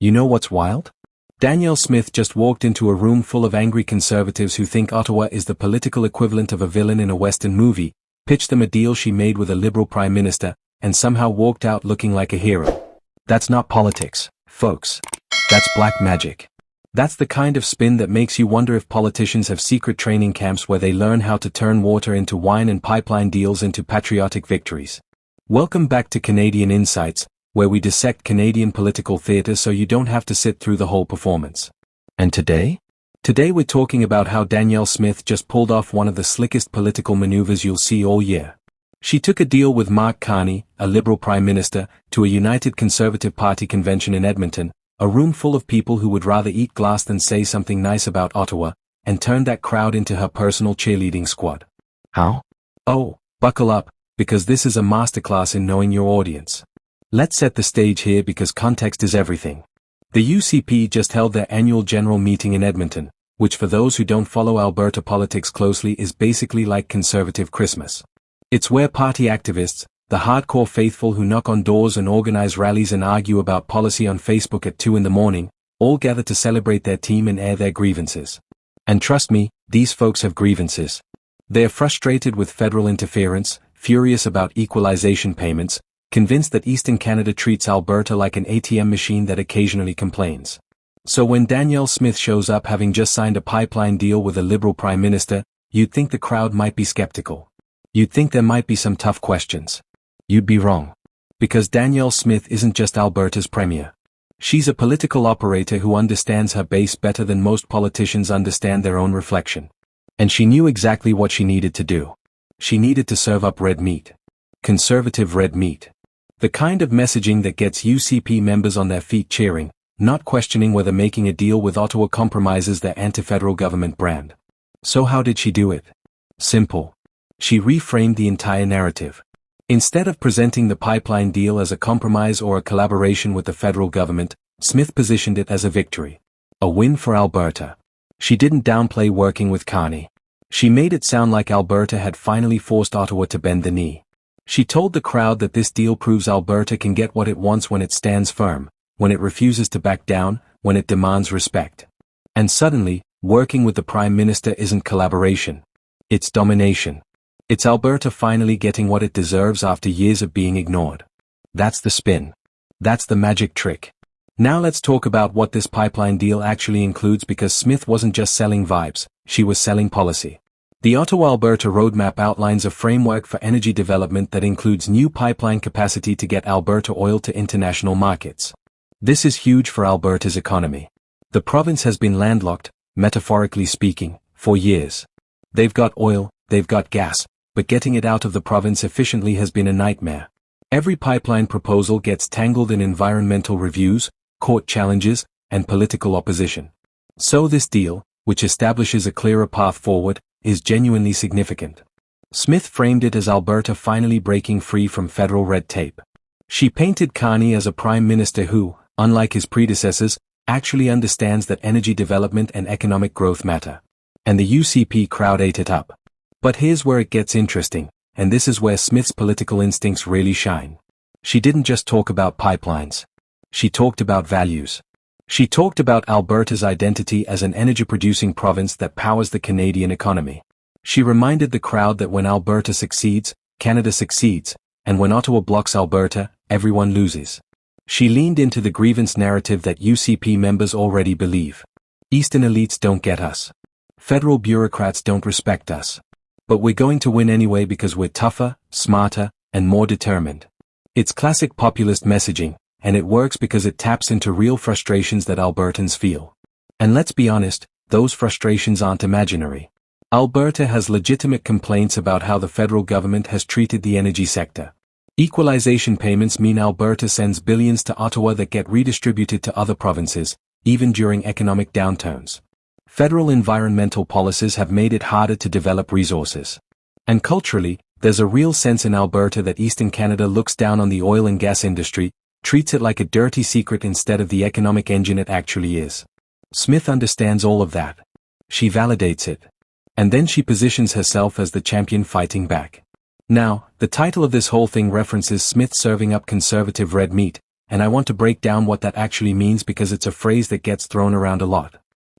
You know what's wild? Danielle Smith just walked into a room full of angry conservatives who think Ottawa is the political equivalent of a villain in a Western movie, pitched them a deal she made with a Liberal Prime Minister, and somehow walked out looking like a hero. That's not politics, folks. That's black magic. That's the kind of spin that makes you wonder if politicians have secret training camps where they learn how to turn water into wine and pipeline deals into patriotic victories. Welcome back to Canadian Insights, where we dissect Canadian political theatre so you don't have to sit through the whole performance. And today? Today we're talking about how Danielle Smith just pulled off one of the slickest political maneuvers you'll see all year. She took a deal with Mark Carney, a Liberal Prime Minister, to a United Conservative Party convention in Edmonton, a room full of people who would rather eat glass than say something nice about Ottawa, and turned that crowd into her personal cheerleading squad. How? Oh, buckle up, because this is a masterclass in knowing your audience. Let's set the stage here because context is everything. The UCP just held their annual general meeting in Edmonton, which for those who don't follow Alberta politics closely is basically like Conservative Christmas. It's where party activists, the hardcore faithful who knock on doors and organize rallies and argue about policy on Facebook at 2 a.m, all gather to celebrate their team and air their grievances. And trust me, these folks have grievances. They're frustrated with federal interference, furious about equalization payments, convinced that Eastern Canada treats Alberta like an ATM machine that occasionally complains. So when Danielle Smith shows up having just signed a pipeline deal with a Liberal Prime Minister, you'd think the crowd might be skeptical. You'd think there might be some tough questions. You'd be wrong. Because Danielle Smith isn't just Alberta's Premier. She's a political operator who understands her base better than most politicians understand their own reflection. And she knew exactly what she needed to do. She needed to serve up red meat. Conservative red meat. The kind of messaging that gets UCP members on their feet cheering, not questioning whether making a deal with Ottawa compromises their anti-federal government brand. So how did she do it? Simple. She reframed the entire narrative. Instead of presenting the pipeline deal as a compromise or a collaboration with the federal government, Smith positioned it as a victory. A win for Alberta. She didn't downplay working with Carney. She made it sound like Alberta had finally forced Ottawa to bend the knee. She told the crowd that this deal proves Alberta can get what it wants when it stands firm, when it refuses to back down, when it demands respect. And suddenly, working with the Prime Minister isn't collaboration. It's domination. It's Alberta finally getting what it deserves after years of being ignored. That's the spin. That's the magic trick. Now let's talk about what this pipeline deal actually includes because Smith wasn't just selling vibes, she was selling policy. The Ottawa-Alberta Roadmap outlines a framework for energy development that includes new pipeline capacity to get Alberta oil to international markets. This is huge for Alberta's economy. The province has been landlocked, metaphorically speaking, for years. They've got oil, they've got gas, but getting it out of the province efficiently has been a nightmare. Every pipeline proposal gets tangled in environmental reviews, court challenges, and political opposition. So this deal, which establishes a clearer path forward, is genuinely significant. Smith framed it as Alberta finally breaking free from federal red tape. She painted Carney as a prime minister who, unlike his predecessors, actually understands that energy development and economic growth matter. And the UCP crowd ate it up. But here's where it gets interesting, and this is where Smith's political instincts really shine. She didn't just talk about pipelines. She talked about values. She talked about Alberta's identity as an energy-producing province that powers the Canadian economy. She reminded the crowd that when Alberta succeeds, Canada succeeds, and when Ottawa blocks Alberta, everyone loses. She leaned into the grievance narrative that UCP members already believe. Eastern elites don't get us. Federal bureaucrats don't respect us. But we're going to win anyway because we're tougher, smarter, and more determined. It's classic populist messaging, and it works because it taps into real frustrations that Albertans feel. And let's be honest, those frustrations aren't imaginary. Alberta has legitimate complaints about how the federal government has treated the energy sector. Equalization payments mean Alberta sends billions to Ottawa that get redistributed to other provinces, even during economic downturns. Federal environmental policies have made it harder to develop resources. And culturally, there's a real sense in Alberta that Eastern Canada looks down on the oil and gas industry, treats it like a dirty secret instead of the economic engine it actually is. Smith understands all of that. She validates it. And then she positions herself as the champion fighting back. Now, the title of this whole thing references Smith serving up conservative red meat, and I want to break down what that actually means because it's a phrase that gets thrown around a lot.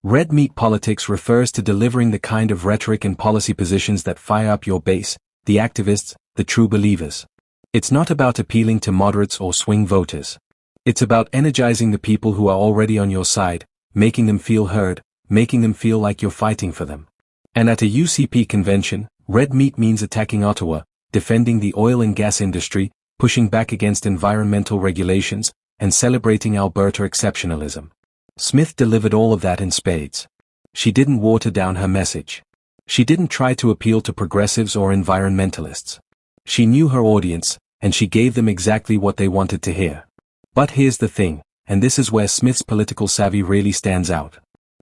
Red meat politics refers to delivering the kind of rhetoric and policy positions that fire up your base, the activists, the true believers. It's not about appealing to moderates or swing voters. It's about energizing the people who are already on your side, making them feel heard, making them feel like you're fighting for them. And at a UCP convention, red meat means attacking Ottawa, defending the oil and gas industry, pushing back against environmental regulations, and celebrating Alberta exceptionalism. Smith delivered all of that in spades. She didn't water down her message. She didn't try to appeal to progressives or environmentalists. She knew her audience, and she gave them exactly what they wanted to hear. But here's the thing, and this is where Smith's political savvy really stands out.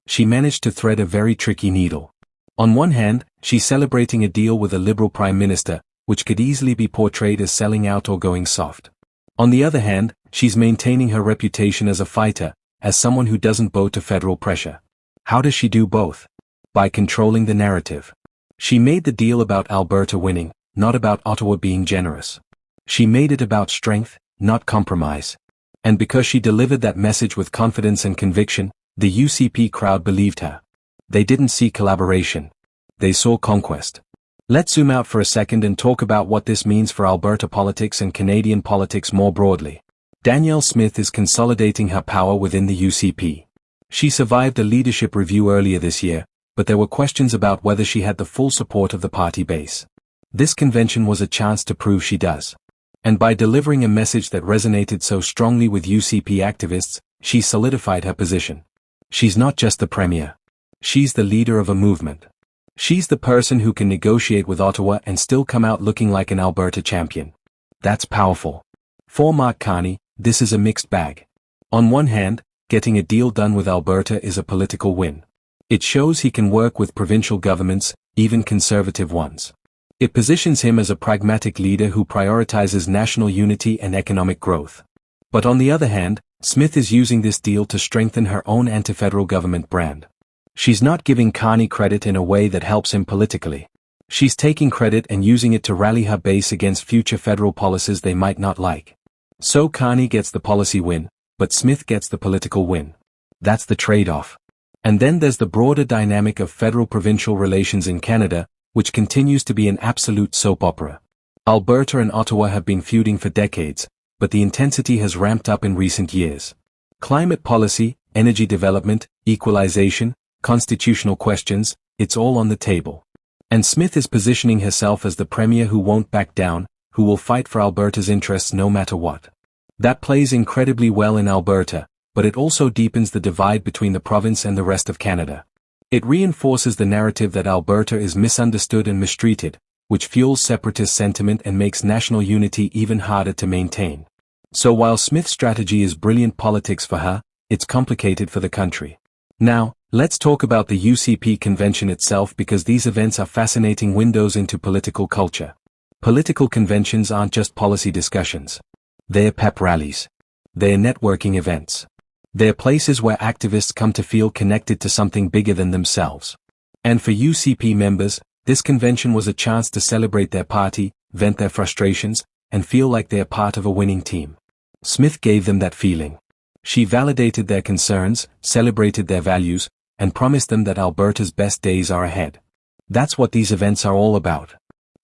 She managed to thread a very tricky needle. On one hand, she's celebrating a deal with a Liberal Prime Minister, which could easily be portrayed as selling out or going soft. On the other hand, she's maintaining her reputation as a fighter, as someone who doesn't bow to federal pressure. How does she do both? By controlling the narrative. She made the deal about Alberta winning, not about Ottawa being generous. She made it about strength, not compromise. And because she delivered that message with confidence and conviction, the UCP crowd believed her. They didn't see collaboration. They saw conquest. Let's zoom out for a second and talk about what this means for Alberta politics and Canadian politics more broadly. Danielle Smith is consolidating her power within the UCP. She survived a leadership review earlier this year, but there were questions about whether she had the full support of the party base. This convention was a chance to prove she does. And by delivering a message that resonated so strongly with UCP activists, she solidified her position. She's not just the premier. She's the leader of a movement. She's the person who can negotiate with Ottawa and still come out looking like an Alberta champion. That's powerful. For Mark Carney, this is a mixed bag. On one hand, getting a deal done with Alberta is a political win. It shows he can work with provincial governments, even conservative ones. It positions him as a pragmatic leader who prioritizes national unity and economic growth. But on the other hand, Smith is using this deal to strengthen her own anti-federal government brand. She's not giving Carney credit in a way that helps him politically. She's taking credit and using it to rally her base against future federal policies they might not like. So Carney gets the policy win, but Smith gets the political win. That's the trade-off. And then there's the broader dynamic of federal-provincial relations in Canada, which continues to be an absolute soap opera. Alberta and Ottawa have been feuding for decades, but the intensity has ramped up in recent years. Climate policy, energy development, equalization, constitutional questions, it's all on the table. And Smith is positioning herself as the premier who won't back down, who will fight for Alberta's interests no matter what. That plays incredibly well in Alberta, but it also deepens the divide between the province and the rest of Canada. It reinforces the narrative that Alberta is misunderstood and mistreated, which fuels separatist sentiment and makes national unity even harder to maintain. So while Smith's strategy is brilliant politics for her, it's complicated for the country. Now, let's talk about the UCP convention itself because these events are fascinating windows into political culture. Political conventions aren't just policy discussions. They're pep rallies. They're networking events. They're places where activists come to feel connected to something bigger than themselves. And for UCP members, this convention was a chance to celebrate their party, vent their frustrations, and feel like they're part of a winning team. Smith gave them that feeling. She validated their concerns, celebrated their values, and promised them that Alberta's best days are ahead. That's what these events are all about.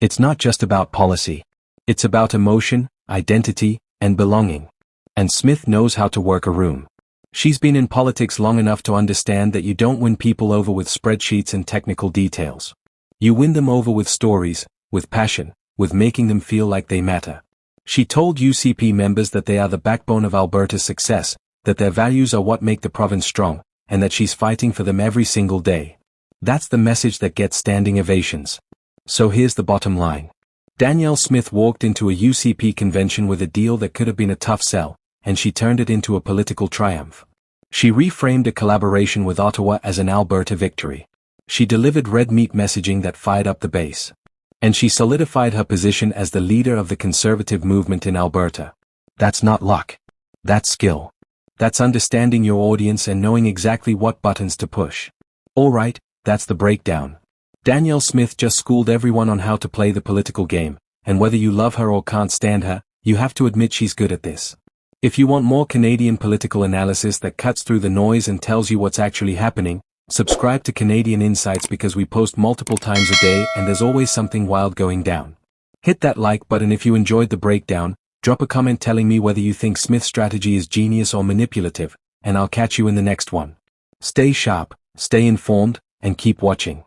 It's not just about policy. It's about emotion, identity, and belonging. And Smith knows how to work a room. She's been in politics long enough to understand that you don't win people over with spreadsheets and technical details. You win them over with stories, with passion, with making them feel like they matter. She told UCP members that they are the backbone of Alberta's success, that their values are what make the province strong, and that she's fighting for them every single day. That's the message that gets standing ovations. So here's the bottom line. Danielle Smith walked into a UCP convention with a deal that could have been a tough sell, and she turned it into a political triumph. She reframed a collaboration with Ottawa as an Alberta victory. She delivered red meat messaging that fired up the base. And she solidified her position as the leader of the conservative movement in Alberta. That's not luck. That's skill. That's understanding your audience and knowing exactly what buttons to push. Alright, that's the breakdown. Danielle Smith just schooled everyone on how to play the political game, and whether you love her or can't stand her, you have to admit she's good at this. If you want more Canadian political analysis that cuts through the noise and tells you what's actually happening, subscribe to Canadian Insights because we post multiple times a day and there's always something wild going down. Hit that like button if you enjoyed the breakdown, drop a comment telling me whether you think Smith's strategy is genius or manipulative, and I'll catch you in the next one. Stay sharp, stay informed, and keep watching.